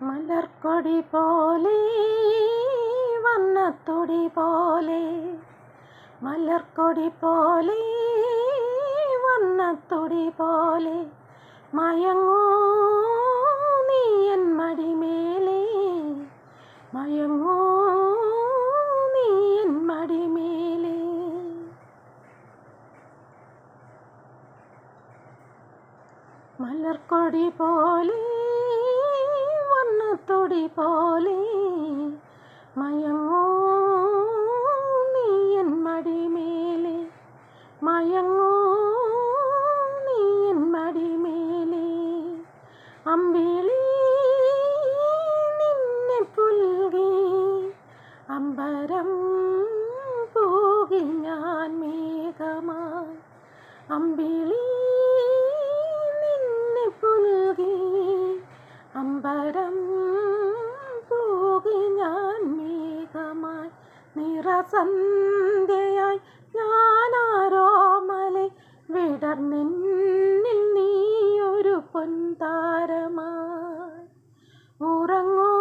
മലർക്കൊടി പോലെ വണ്ണത്തൊടി പോലെ, മലർക്കൊടി പോലെ വണ്ണത്തൊടി പോലെ, മയങ്ങൂ നീ എൻ മടിമേലേ, മയങ്ങൂ നീ എൻ മടിമേലേ. മലർക്കൊടി പോലെ വണ്ണത്തൊടി പോലെ, മയങ്ങൂ നീ എൻ മടിമേലേ, മയങ്ങൂ നീ എൻ മടിമേലേ. അമ്പിളി നിന്നെ പുൽകി അമ്പരം പോകി ഞാൻ മേഘമായി, അമ്പിളി നിന്നെ പുൽകി അമ്പരം പോകി ഞാൻ മേഘമായി. നിറസന്ധ്യയായി ഞാനാരോമലെ വിടർന്നിന്നിൽ നീയൊരു പൊൻതാരമായി. ഉറങ്ങൂ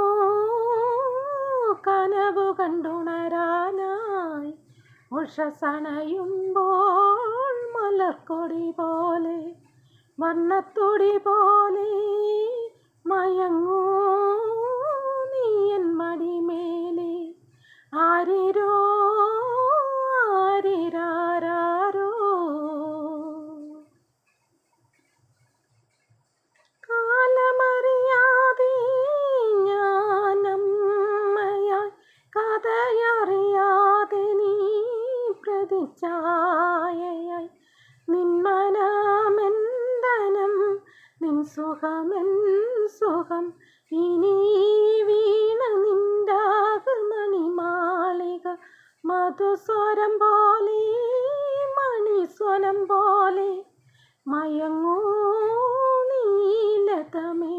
കനവു കണ്ടുണരാനായി, ഉഷസണയുമ്പോൾ മലർക്കൊടി പോലെ വണ്ണത്തൊടി പോലെ, മയങ്ങൂ നീ എൻ മടിമേലേ. ആരിരോ ആരിരാരോ, കാലമറിയാതെ ഞാനമ്മയായി, കഥയറിയാതെ നീ പ്രതിച്ഛായയായി. നിൻ മനമെന്തനം, നിൻ സുഖമെൻ സുഖം, ഇനി വീണ നിന്റാകുമണിമാളിക. മധുസ്വരം പോലെ മണിസ്വരം പോലെ, മയങ്ങൂ നീ ലതമേ.